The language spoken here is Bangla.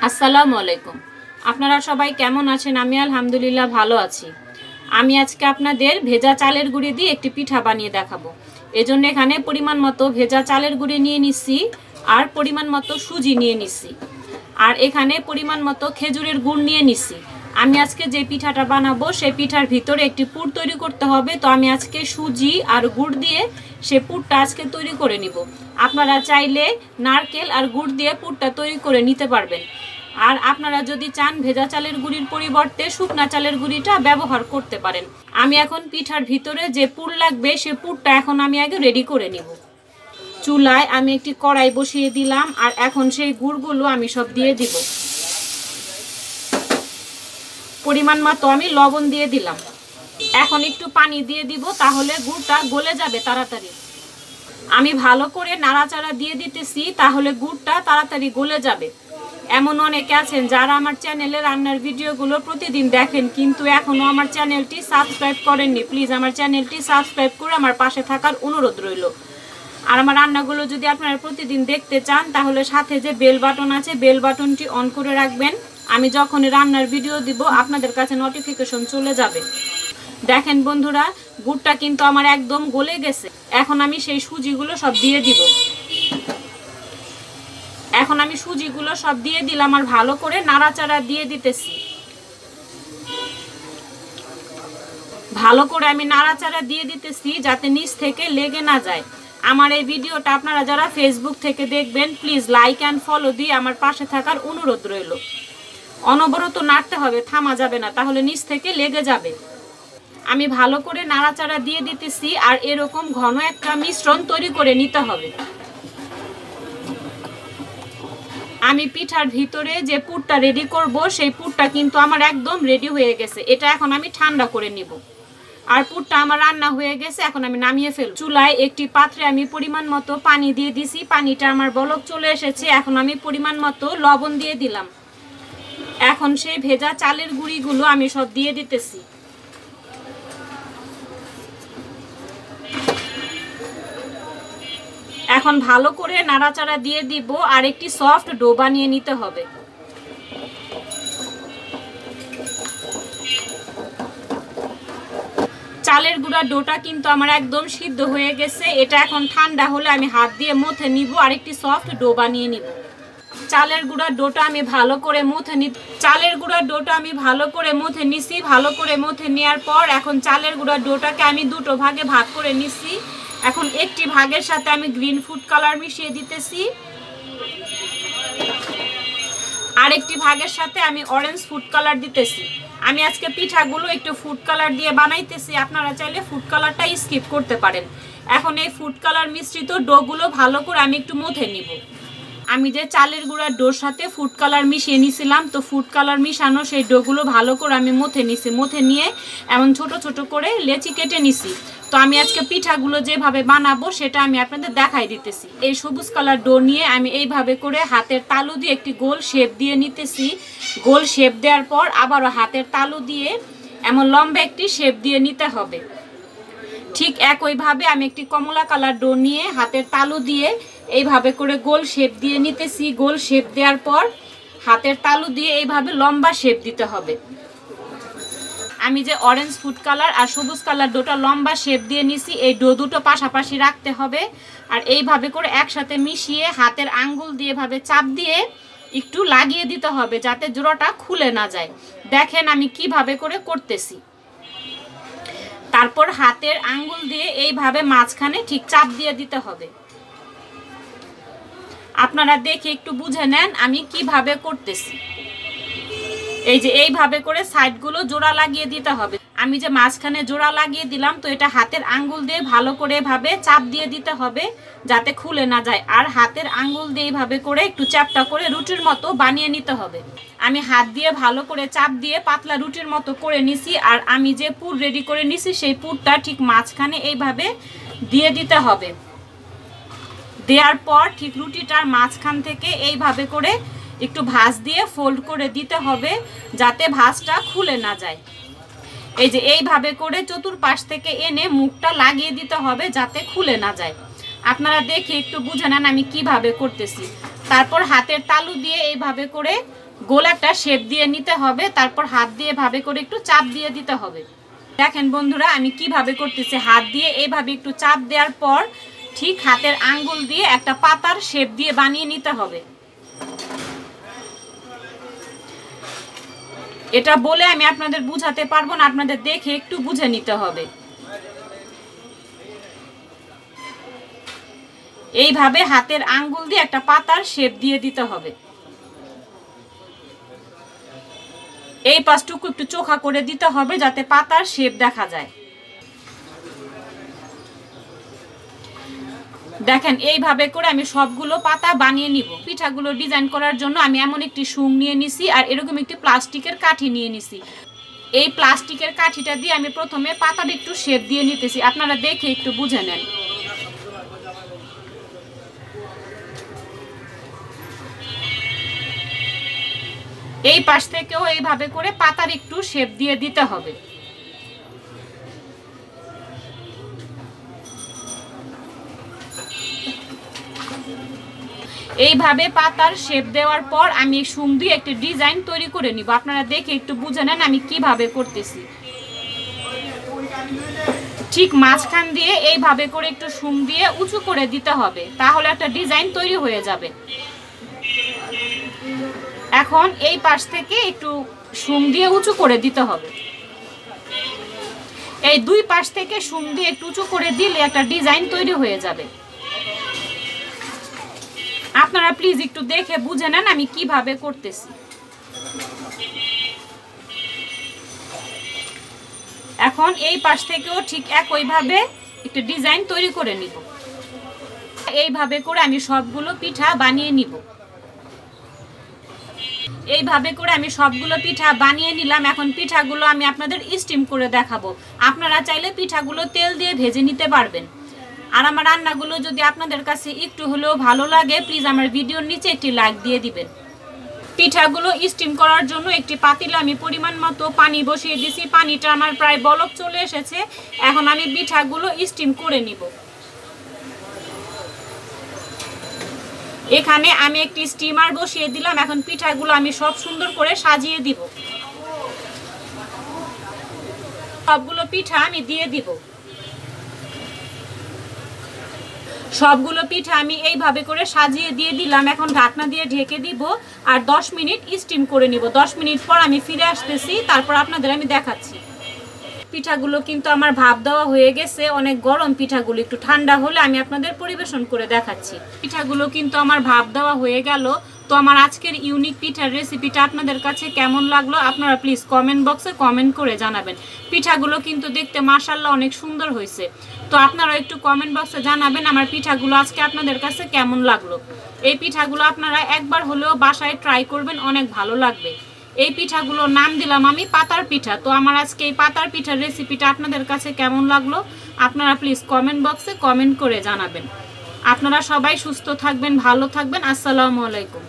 আসসালামু আলাইকুম। আপনারা সবাই কেমন আছেন? আমি আলহামদুলিল্লাহ ভালো আছি। আমি আজকে আপনাদের ভেজা চালের গুঁড়ি দিয়ে একটি পিঠা বানিয়ে দেখাবো। এজন্য এখানে পরিমাণ মতো ভেজা চালের গুঁড়ি নিয়ে নিচ্ছি আর পরিমাণ মতো সুজি নিয়ে নিচ্ছি আর এখানে পরিমাণ মতো খেজুরের গুড় নিয়ে নিচ্ছি। আমি আজকে যে পিঠাটা বানাবো সেই পিঠার ভিতরে একটি পুর তৈরি করতে হবে, তো আমি আজকে সুজি আর গুড় দিয়ে সে পুরটা আজকে তৈরি করে নিব। আপনারা চাইলে নারকেল আর গুড় দিয়ে পুরটা তৈরি করে নিতে পারবেন। আর আপনারা যদি চান ভেজা চালের গুঁড়ির পরিবর্তে শুকনা চালের গুঁড়িটা ব্যবহার করতে পারেন। আমি এখন পিঠার ভিতরে যে পুর লাগবে সে পুরটা এখন আমি আগে রেডি করে নিব। চুলায় আমি একটি কড়াই বসিয়ে দিলাম আর এখন সেই গুড়গুলো আমি সব দিয়ে দিব। পরিমাণ মতো আমি লবণ দিয়ে দিলাম। এখন একটু পানি দিয়ে দিব, তাহলে গুড়টা গলে যাবে তাড়াতাড়ি। আমি ভালো করে নাড়াচাড়া দিয়ে দিতেছি, তাহলে গুড়টা তাড়াতাড়ি গলে যাবে। এমন অনেকে আছেন যারা আমার চ্যানেলে রান্নার ভিডিওগুলো প্রতিদিন দেখেন, কিন্তু এখনও আমার চ্যানেলটি সাবস্ক্রাইব করেননি। প্লিজ আমার চ্যানেলটি সাবস্ক্রাইব করে আমার পাশে থাকার অনুরোধ রইল। আর আমার রান্নাগুলো যদি আপনারা প্রতিদিন দেখতে চান, তাহলে সাথে যে বেল বাটন আছে বেল বাটনটি অন করে রাখবেন। আমি যখন রান্নার ভিডিও দিব আপনাদের কাছে নোটিফিকেশন চলে যাবে। দেখেন বন্ধুরা, গুড়টা কিন্তু আমার একদম গলে গেছে। এখন আমি সেই সুজিগুলো সব দিয়ে দিব। এখন আমি সুজিগুলো সব দিয়ে দিলাম আর ভালো করে নাড়াচাড়া দিয়ে দিতেছি। ভালো করে আমি নাড়াচাড়া দিয়ে দিতেছি যাতে নিচ থেকে লেগে না যায়। আমার এই ভিডিওটা আপনারা যারা ফেসবুক থেকে দেখবেন, প্লিজ লাইক অ্যান্ড ফলো দিয়ে আমার পাশে থাকার অনুরোধ রইল। অনবরত নাড়তে হবে, থামা যাবে না, তাহলে নিচ থেকে লেগে যাবে। আমি ভালো করে নাড়াচাড়া দিয়ে দিতেছি আর এরকম ঘন একটা মিশ্রণ তৈরি করে নিতে হবে। আমি পিঠার ভিতরে যে পুরটা রেডি করব সেই পুরটা কিন্তু আমার একদম রেডি হয়ে গেছে। এটা এখন আমি ঠান্ডা করে নিব। আর পুরটা আমার রান্না হয়ে গেছে, এখন আমি নামিয়ে ফেলব। চুলায় একটি পাত্রে আমি পরিমাণ মতো পানি দিয়ে দিছি। পানিটা আমার বলক চলে এসেছে। এখন আমি পরিমাণ মতো লবণ দিয়ে দিলাম। এখন সেই ভেজা চালের গুঁড়িগুলো আমি সব দিয়ে দিতেছি। এখন ভালো করে নাড়াচাড়া দিয়ে দিব আর একটি সফট ডো বানিয়ে নিতে হবে। চালের গুঁড়া ডোটা কিন্তু আমার একদম সিদ্ধ হয়ে গেছে। এটা এখন ঠান্ডা হলে আমি হাত দিয়ে মথে নিব আর একটি সফট ডো বানিয়ে নিব। চালের গুঁড়া ডোটা আমি ভালো করে মথে নিছি। ভালো করে মথে নেওয়ার পর এখন চালের গুঁড়া ডোটাকে আমি দুটো ভাগে ভাগ করে নিছি। এখন একটি ভাগের সাথে আমি গ্রিন ফুড কালার মিশিয়ে দিতেছি, আরেকটি ভাগের সাথে আমি অরেঞ্জ ফুড কালার দিতেছি। আমি আজকে পিঠাগুলো একটু ফুড কালার দিয়ে বানাইতেছি, আপনারা চাইলে ফুড কালারটা স্কিপ করতে পারেন। এখন এই ফুড কালার মিশ্রিত ডোগুলো ভালো করে আমি একটু মথে নিব। আমি যে চালের গুঁড়ার ডোর সাথে ফুড কালার মিশিয়ে নিয়েছিলাম, তো ফুড কালার মিশানো সেই ডোগুলো ভালো করে আমি মথে নিছি। মথে নিয়ে এমন ছোট ছোট করে লেচি কেটে নিছি। তো আমি আজকে পিঠাগুলো যেভাবে বানাবো সেটা আমি আপনাদের দেখাই দিতেছি। এই সবুজ কালার ডো নিয়ে আমি এইভাবে করে হাতের তালু দিয়ে একটি গোল শেপ দিয়ে নিতেছি। গোল শেপ দেওয়ার পর আবারও হাতের তালু দিয়ে এমন লম্বা একটি শেপ দিয়ে নিতে হবে। ঠিক একইভাবে আমি একটি কমলা কালার ডো নিয়ে হাতের তালু দিয়ে এইভাবে করে গোল শেপ দিয়ে নিতেছি। গোল শেপ দেওয়ার পর হাতের তালু দিয়ে এইভাবে লম্বা শেপ দিতে হবে। আমি যে অরেঞ্জ ফুড কালার আর সবুজ কালার ডোটা লম্বা শেপ দিয়ে নিছি, এই ডো দুটো পাশাপাশি রাখতে হবে। আর এইভাবে করে একসাথে মিশিয়ে হাতের আঙ্গুল দিয়ে এভাবে চাপ দিয়ে একটু লাগিয়ে দিতে হবে যাতে জোড়াটা খুলে না যায়। দেখেন আমি কিভাবে করে করতেছি। তারপর হাতের আঙ্গুল দিয়ে এইভাবে মাঝখানে ঠিক চাপ দিয়ে দিতে হবে। আপনারা দেখে একটু বুঝে নেন আমি কিভাবে করতেছি। এই যে এইভাবে করে সাইডগুলো জোড়া লাগিয়ে দিতে হবে। আমি যে মাঝখানে জোড়া লাগিয়ে দিলাম, তো এটা হাতের আঙ্গুল দিয়ে ভালো করে এভাবে চাপ দিয়ে দিতে হবে যাতে খুলে না যায়। আর হাতের আঙ্গুল দিয়ে এইভাবে করে একটু চ্যাপটা করে রুটির মতো বানিয়ে নিতে হবে। আমি হাত দিয়ে ভালো করে চাপ দিয়ে পাতলা রুটির মতো করে নিছি। আর আমি যে পুর রেডি করে নিছি সেই পুরটা ঠিক মাঝখানে এইভাবে দিয়ে দিতে হবে। দেওয়ার পর ঠিক রুটিটার মাঝখান থেকে এইভাবে করে একটু ভাঁজ দিয়ে ফোল্ড করে দিতে হবে যাতে ভাঁজটা খুলে না যায়। এই যে এইভাবে করে চতুর্পাশ থেকে এনে মুখটা লাগিয়ে দিতে হবে যাতে খুলে না যায়। আপনারা দেখে একটু বুঝে নেন আমি কিভাবে করতেছি। তারপর হাতের তালু দিয়ে এইভাবে করে গোল একটা শেপ দিয়ে নিতে হবে, তারপর হাত দিয়ে ভাবে করে একটু চাপ দিয়ে দিতে হবে। দেখেন বন্ধুরা আমি কিভাবে করতেছি, হাত দিয়ে এইভাবে একটু চাপ দেওয়ার পর ঠিক হাতের আঙ্গুল দিয়ে একটা পাতার শেপ দিয়ে বানিয়ে নিতে হবে। এটা বলে আমি আপনাদের বুঝাতে পারবো না, আপনাদের দেখে একটু বুঝে নিতে হবে। এইভাবে হাতের আঙ্গুল দিয়ে একটা পাতার শেপ দিয়ে দিতে হবে। এই পাশটুকু একটু চোখা করে দিতে হবে যাতে পাতার শেপ দেখা যায়। দেখেন এইভাবে করে আমি সবগুলো পাতা বানিয়ে নিব। পিঠাগুলো ডিজাইন করার জন্য আমি এমন একটি শুং নিয়ে নিছি আর এরকম একটি প্লাস্টিকের কাঠি নিয়ে নিছি। এই প্লাস্টিকের কাঠিটা দিয়ে আমি প্রথমে পাতার একটু শেপ দিয়ে নিতেছি, আপনারা দেখে একটু বুঝে নেন। এই পাশ থেকেও এইভাবে করে পাতার একটু শেপ দিয়ে দিতে হবে। এইভাবে পাতার শেপ দেওয়ার পর আমি শুং দিয়ে একটি ডিজাইন তৈরি করে নিব। আপনারা দেখে একটু বুঝে নেন আমি কিভাবে করতেছি। ঠিক মাঝখান দিয়ে এইভাবে করে একটু শুং দিয়ে উঁচু করে দিতে হবে, তাহলে একটা ডিজাইন তৈরি হয়ে যাবে। এখন এই পাশ থেকে একটু শুং দিয়ে উঁচু করে দিতে হবে। এই দুই পাশ থেকে শুং দিয়ে একটু উঁচু করে দিলে একটা ডিজাইন তৈরি হয়ে যাবে। আপনারা প্লিজ একটু দেখে বুঝে নেন আমি কিভাবে করতেছি। এখন এই পাশ থেকেও ঠিক একইভাবে একটা ডিজাইন তৈরি করে নিব। এইভাবে করে আমি সবগুলো পিঠা বানিয়ে নিব। এইভাবে করে আমি সবগুলো পিঠা বানিয়ে নিলাম। এখন পিঠাগুলো আমি আপনাদের স্টিম করে দেখাবো। আপনারা চাইলে পিঠাগুলো তেল দিয়ে ভেজে নিতে পারবেন। আর আমার রান্নাগুলো যদি আপনাদের কাছে একটু হলেও ভালো লাগে প্লিজ আমার ভিডিওর নিচে একটি লাইক দিয়ে দিবেন। পিঠাগুলো স্টিম করার জন্য একটি পাতিলে আমি পরিমাণ মতো পানি বসিয়ে দিয়েছি। পানিটা আমার প্রায় বলক চলে এসেছে। এখন আমি পিঠাগুলো স্টিম করে নিব। এখানে আমি একটি স্টিমার বসিয়ে দিলাম। এখন পিঠাগুলো আমি সব সুন্দর করে সাজিয়ে দিব। সবগুলো পিঠা আমি দিয়ে দিব। সবগুলো পিঠা আমি এইভাবে করে সাজিয়ে দিয়ে দিলাম। এখন ঢাকনা দিয়ে ঢেকে দিব আর 10 মিনিট স্টিম করে নিব। 10 মিনিট পর আমি ফিরে আসতেছি, তারপর আপনাদের আমি দেখাচ্ছি। পিঠাগুলো কিন্তু আমার ভাপ দেওয়া হয়ে গেছে। অনেক গরম পিঠাগুলো, একটু ঠান্ডা হলে আমি আপনাদের পরিবেশন করে দেখাচ্ছি। পিঠাগুলো কিন্তু আমার ভাপ দেওয়া হয়ে গেল। তো আমার আজকের ইউনিক পিঠার রেসিপিটা আপনাদের কাছে কেমন লাগলো আপনারা প্লিজ কমেন্ট বক্সে কমেন্ট করে জানাবেন। পিঠাগুলো কিন্তু দেখতে মাশাআল্লাহ অনেক সুন্দর হয়েছে। তো আপনারা একটু কমেন্ট বক্সে জানাবেন আমার পিঠাগুলো আজকে আপনাদের কাছে কেমন লাগলো। এই পিঠাগুলো আপনারা একবার হলেও বাসায় ট্রাই করবেন, অনেক ভালো লাগবে। এই পিঠাগুলোর নাম দিলাম আমি পাতার পিঠা। তো আমার আজকে এই পাতার পিঠার রেসিপিটা আপনাদের কাছে কেমন লাগলো আপনারা প্লিজ কমেন্ট বক্সে কমেন্ট করে জানাবেন। আপনারা সবাই সুস্থ থাকবেন, ভালো থাকবেন। আসসালামু আলাইকুম।